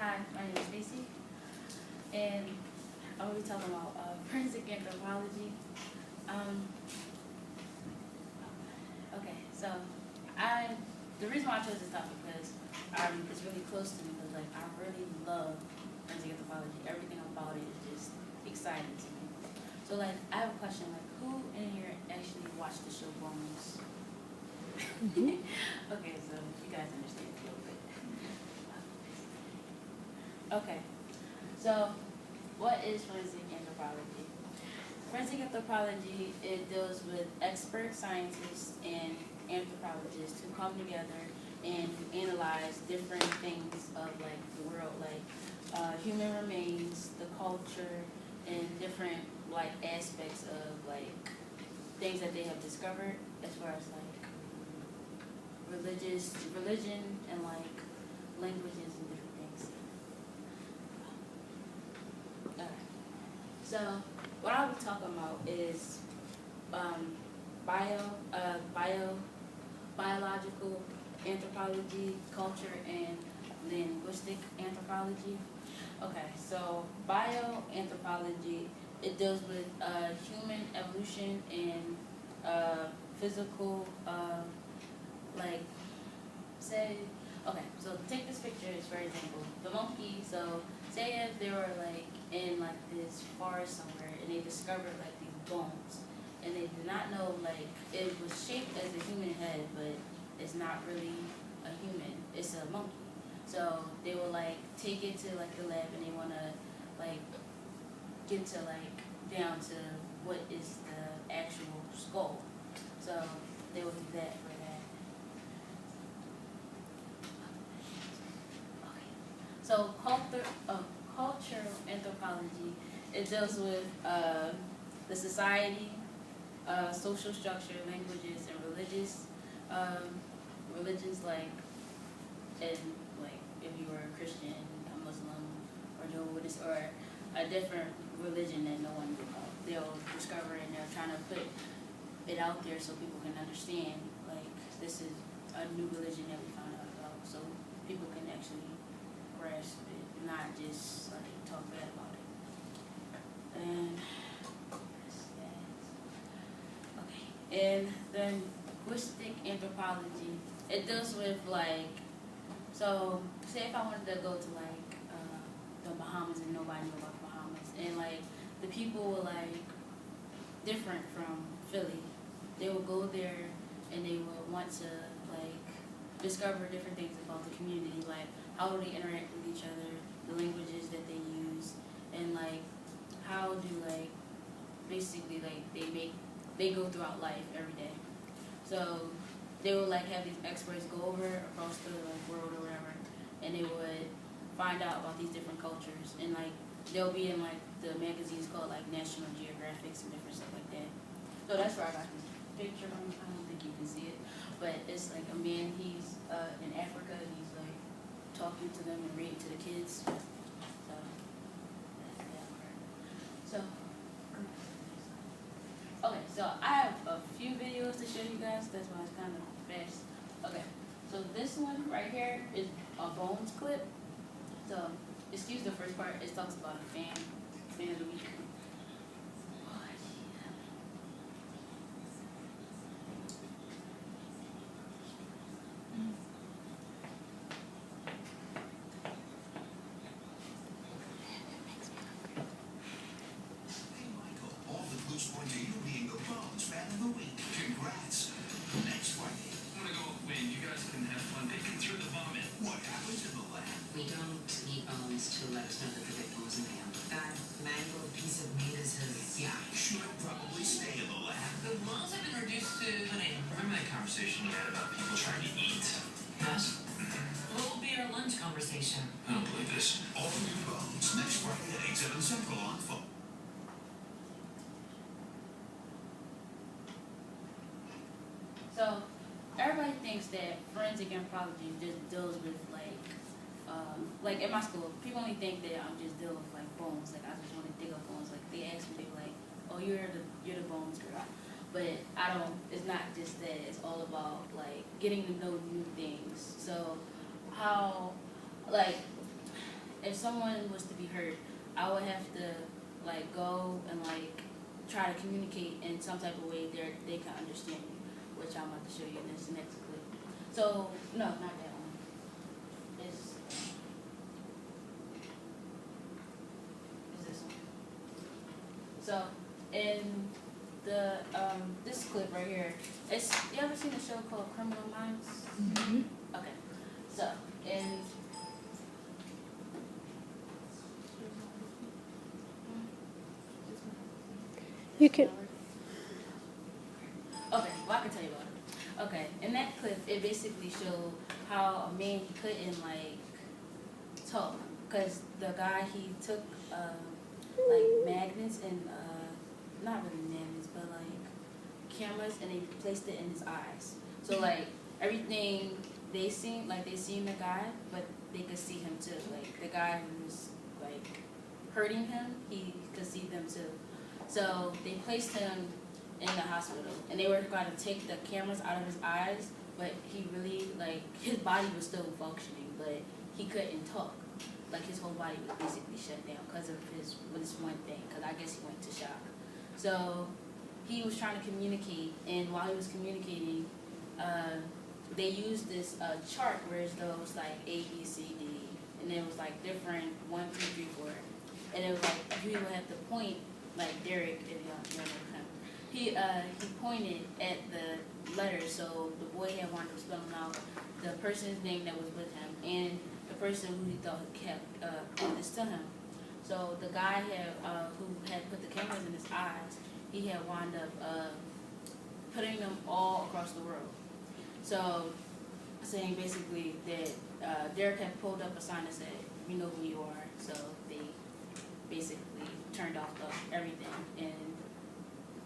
Hi, my name is Stacey, and I will be talking about forensic anthropology. Okay, so the reason why I chose this topic because it's really close to me because like I really love forensic anthropology. Everything about it is just exciting to me. So like I have a question, like who in here actually watched the show Bones? Okay, so you guys understand a little bit. Okay, so what is forensic anthropology? Forensic anthropology, it deals with expert scientists and anthropologists who come together and analyze different things of like the world, like human remains, the culture, and different like aspects of like things that they have discovered as far as like religion and like languages and different things. So what I'll be talking about is biological anthropology, culture, and linguistic anthropology. Okay, so bioanthropology, it deals with human evolution and physical, like, say, okay, so take this picture as for example, the monkey, so say if they were like in like this forest somewhere and they discovered like these bones and they did not know like it was shaped as a human head but it's not really a human, it's a monkey. So they will like take it to like the lab and they wanna like get to like down to what is the actual skull. So they will do that for that. So cultural anthropology, it deals with the society, social structure, languages, and religions like, and like if you were a Christian, a Muslim, or Jehovah's Witness, or a different religion that no one would know. They'll discover and they're trying to put it out there so people can understand like this is a new religion that we found out about, so people can actually grasp it, not just like talk bad about it. And okay, and then linguistic anthropology, it deals with like, so say if I wanted to go to like the Bahamas and nobody knew about the Bahamas, and like the people were like different from Philly, they would go there and they would want to like discover different things about the community, like how do they interact with each other, the languages that they use, and like how do like basically like they go throughout life every day. So they would like have these experts go over across the like world or whatever, and they would find out about these different cultures, and like they'll be in like the magazines called like National Geographics and different stuff like that. So that's where I got this picture from. I don't think you can see it, but it's like a man. He's in Africa. And he's like talking to them and reading to the kids. So that's that part. So okay, so I have a few videos to show you guys. That's why it's kind of fast. Okay, so this one right here is a Bones clip. So excuse the first part. It talks about a fan of the week. We don't need bones to let us know that the victim was in hand. That mangled piece of meat is his. Yeah. Should probably stay in the lab. The bones have been reduced to honey. Remember that conversation you had about people trying to eat? Yes. What will be our lunch conversation? I don't believe this. All new Bones next Friday at 8, 7 Central on phone. So everybody thinks that forensic anthropology just deals with like in my school, people only think that I'm just dealing with like bones. Like I just want to dig up bones. Like they ask me, they were like, "Oh, you're the bones girl," but I don't. It's not just that. It's all about like getting to know new things. So how like if someone was to be hurt, I would have to like go and like try to communicate in some type of way that they can understand me, which I'm about to show you in this next clip. So no, not that one. It's this one. So in the this clip right here, it's you ever seen a show called Criminal Minds? Mm-hmm. Okay. So in You can. Okay, well I can tell you about it. Okay, in that clip, it basically showed how a man he couldn't like talk because the guy he took like magnets and not really magnets but like cameras and they placed it in his eyes. So like everything they seen the guy, but they could see him too. Like the guy who was like hurting him, he could see them too. So they placed him in the hospital, and they were going to take the cameras out of his eyes, but he really, like, his body was still functioning, but he couldn't talk. Like, his whole body was basically shut down because of this one thing, because I guess he went to shock. So he was trying to communicate, and while he was communicating, they used this chart where it's those, like, A, B, C, D, and it was, like, different 1, 2, 3, 4. And it was, like, you would have to point, like Derek, if y'all know him. He pointed at the letters, so the boy had wanted to spell them out, the person's name that was with him, and the person who he thought kept did this to him. So the guy who had put the cameras in his eyes, he had wound up putting them all across the world. So saying basically that Derek had pulled up a sign that said, "We know who you are." So they basically turned off everything and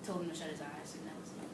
told him to shut his eyes, and that was it.